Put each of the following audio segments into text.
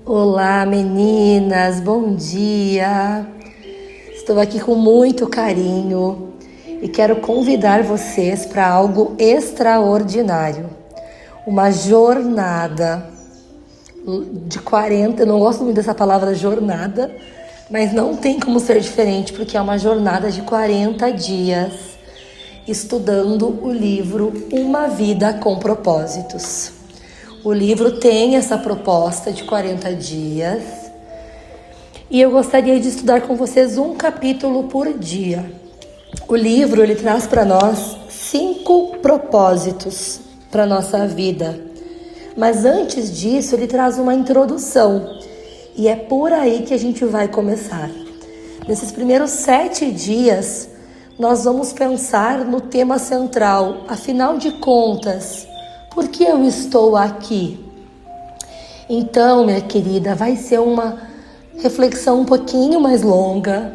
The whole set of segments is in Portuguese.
Olá, meninas, bom dia! Estou aqui com muito carinho e quero convidar vocês para algo extraordinário. Uma jornada de 40, eu não gosto muito dessa palavra jornada, mas não tem como ser diferente, porque é uma jornada de 40 dias estudando o livro Uma Vida com Propósitos. O livro tem essa proposta de 40 dias e eu gostaria de estudar com vocês um capítulo por dia. O livro ele traz para nós 5 propósitos para a nossa vida, mas antes disso ele traz uma introdução e é por aí que a gente vai começar. Nesses primeiros 7 dias nós vamos pensar no tema central, afinal de contas, por que eu estou aqui? Então, minha querida, vai ser uma reflexão um pouquinho mais longa.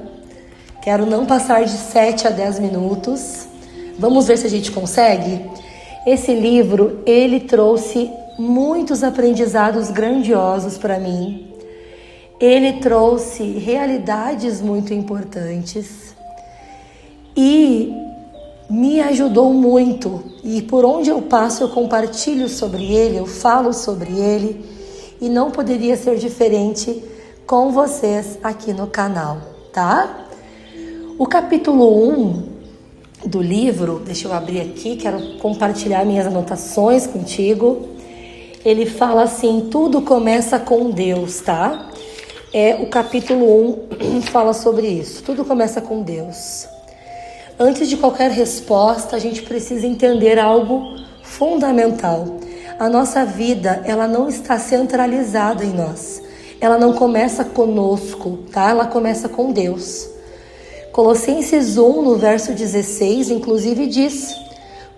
Quero não passar de 7 a 10 minutos. Vamos ver se a gente consegue? Esse livro, ele trouxe muitos aprendizados grandiosos para mim. Ele trouxe realidades muito importantes e me ajudou muito, e por onde eu passo eu compartilho sobre ele, eu falo sobre ele, e não poderia ser diferente com vocês aqui no canal, tá? O capítulo 1 do livro, deixa eu abrir aqui, quero compartilhar minhas anotações contigo. Ele fala assim, tudo começa com Deus, tá? O capítulo 1 fala sobre isso, tudo começa com Deus. Antes de qualquer resposta, a gente precisa entender algo fundamental. A nossa vida, ela não está centralizada em nós. Ela não começa conosco, tá? Ela começa com Deus. Colossenses 1, no verso 16, inclusive diz: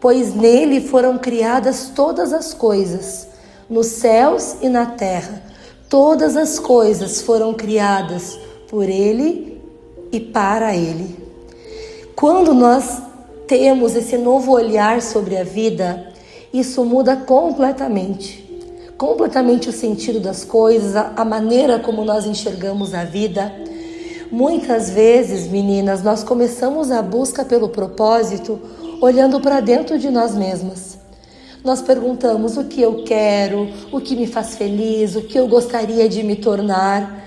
pois nele foram criadas todas as coisas, nos céus e na terra. Todas as coisas foram criadas por ele e para ele. Quando nós temos esse novo olhar sobre a vida, isso muda completamente o sentido das coisas, a maneira como nós enxergamos a vida. Muitas vezes, meninas, nós começamos a busca pelo propósito olhando para dentro de nós mesmas. Nós perguntamos o que eu quero, o que me faz feliz, o que eu gostaria de me tornar.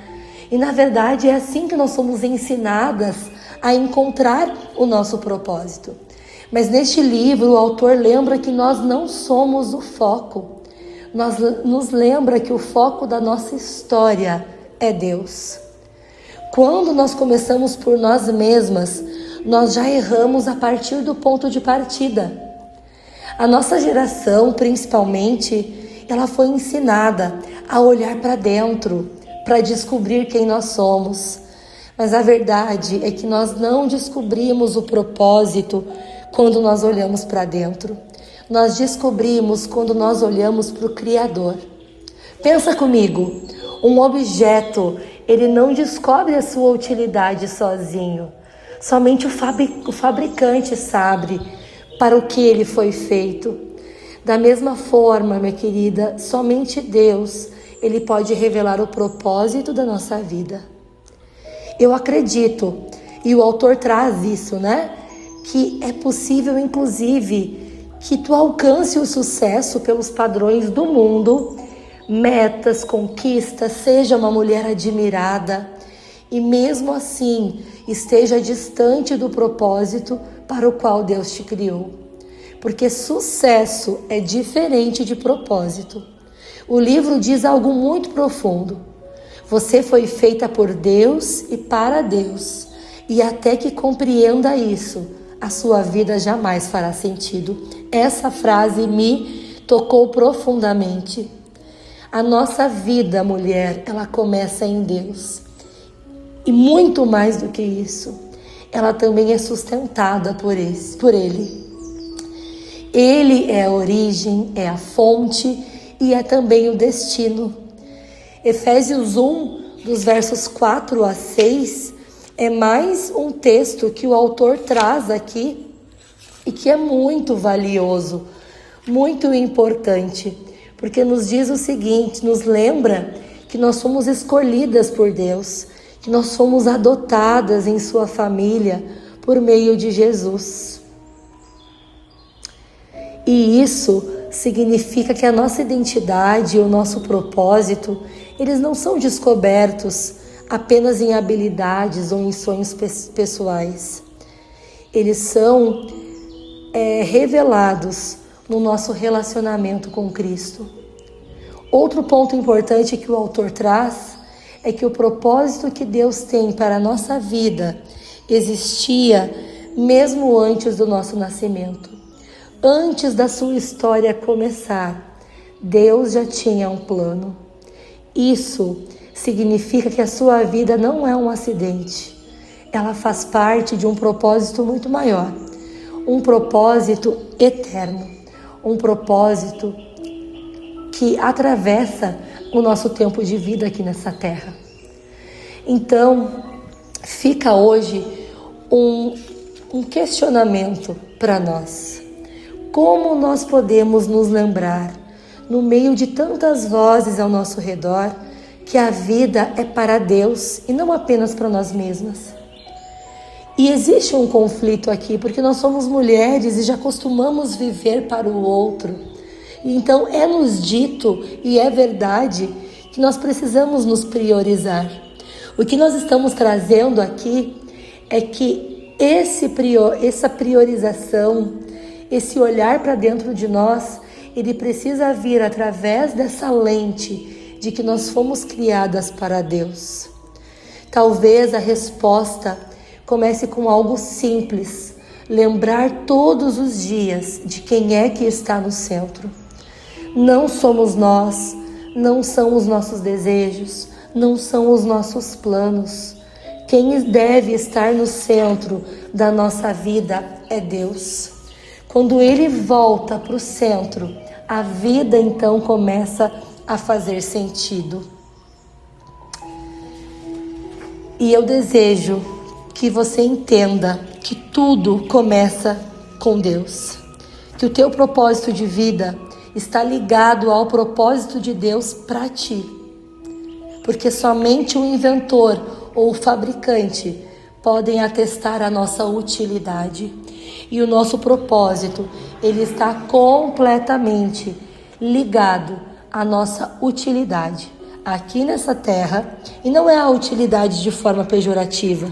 E na verdade é assim que nós somos ensinadas a encontrar o nosso propósito. Mas neste livro o autor lembra que nós não somos o foco. Nos lembra que o foco da nossa história é Deus. Quando nós começamos por nós mesmas, nós já erramos a partir do ponto de partida. A nossa geração, principalmente, ela foi ensinada a olhar para dentro, para descobrir quem nós somos. Mas a verdade é que nós não descobrimos o propósito quando nós olhamos para dentro. Nós descobrimos quando nós olhamos para o Criador. Pensa comigo, um objeto, ele não descobre a sua utilidade sozinho. Somente o fabricante sabe para o que ele foi feito. Da mesma forma, minha querida, somente Deus, ele pode revelar o propósito da nossa vida. Eu acredito, e o autor traz isso, né? Que é possível, inclusive, que tu alcance o sucesso pelos padrões do mundo, metas, conquistas, seja uma mulher admirada, e mesmo assim esteja distante do propósito para o qual Deus te criou. Porque sucesso é diferente de propósito. O livro diz algo muito profundo. Você foi feita por Deus e para Deus. E até que compreenda isso, a sua vida jamais fará sentido. Essa frase me tocou profundamente. A nossa vida, mulher, ela começa em Deus. E muito mais do que isso, ela também é sustentada por Ele. Ele é a origem, é a fonte e é também o destino. Efésios 1, dos versos 4 a 6, é mais um texto que o autor traz aqui e que é muito valioso, muito importante, porque nos diz o seguinte, nos lembra que nós somos escolhidas por Deus, que nós fomos adotadas em sua família por meio de Jesus. E isso significa que a nossa identidade e o nosso propósito, eles não são descobertos apenas em habilidades ou em sonhos pessoais. Eles são revelados no nosso relacionamento com Cristo. Outro ponto importante que o autor traz é que o propósito que Deus tem para a nossa vida existia mesmo antes do nosso nascimento. Antes da sua história começar, Deus já tinha um plano. Isso significa que a sua vida não é um acidente. Ela faz parte de um propósito muito maior. Um propósito eterno. Um propósito que atravessa o nosso tempo de vida aqui nessa terra. Então, fica hoje um questionamento para nós. Como nós podemos nos lembrar, no meio de tantas vozes ao nosso redor, que a vida é para Deus e não apenas para nós mesmas? E existe um conflito aqui, porque nós somos mulheres e já costumamos viver para o outro. Então é nos dito, e é verdade, que nós precisamos nos priorizar. O que nós estamos trazendo aqui é que essa priorização, esse olhar para dentro de nós, ele precisa vir através dessa lente de que nós fomos criadas para Deus. Talvez a resposta comece com algo simples: lembrar todos os dias de quem é que está no centro. Não somos nós, não são os nossos desejos, não são os nossos planos. Quem deve estar no centro da nossa vida é Deus. Quando Ele volta para o centro, a vida então começa a fazer sentido. E eu desejo que você entenda que tudo começa com Deus. Que o teu propósito de vida está ligado ao propósito de Deus para ti. Porque somente o inventor ou o fabricante podem atestar a nossa utilidade. E o nosso propósito, ele está completamente ligado à nossa utilidade aqui nessa terra. E não é a utilidade de forma pejorativa,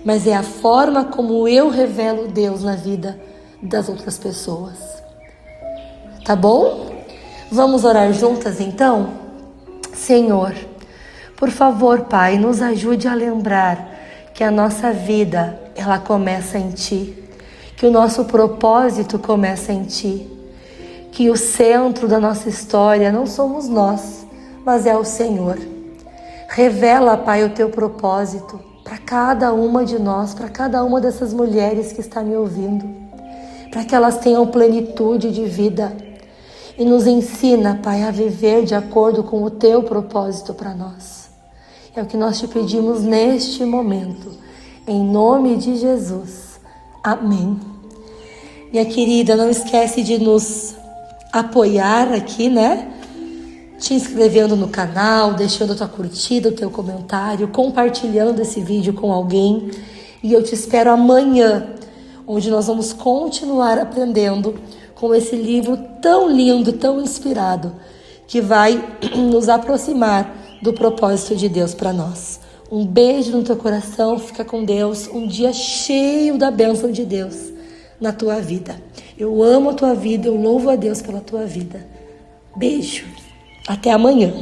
mas é a forma como eu revelo Deus na vida das outras pessoas. Tá bom? Vamos orar juntas então? Senhor, por favor, Pai, nos ajude a lembrar que a nossa vida, ela começa em Ti. Que o nosso propósito começa em Ti. Que o centro da nossa história não somos nós, mas é o Senhor. Revela, Pai, o Teu propósito para cada uma de nós, para cada uma dessas mulheres que está me ouvindo, para que elas tenham plenitude de vida. E nos ensina, Pai, a viver de acordo com o Teu propósito para nós. É o que nós Te pedimos neste momento, em nome de Jesus. Amém. Minha querida, não esquece de nos apoiar aqui, né? Te inscrevendo no canal, deixando a tua curtida, o teu comentário, compartilhando esse vídeo com alguém. E eu te espero amanhã, onde nós vamos continuar aprendendo com esse livro tão lindo, tão inspirado, que vai nos aproximar do propósito de Deus para nós. Um beijo no teu coração, fica com Deus, um dia cheio da bênção de Deus na tua vida. Eu amo a tua vida, eu louvo a Deus pela tua vida. Beijo, até amanhã.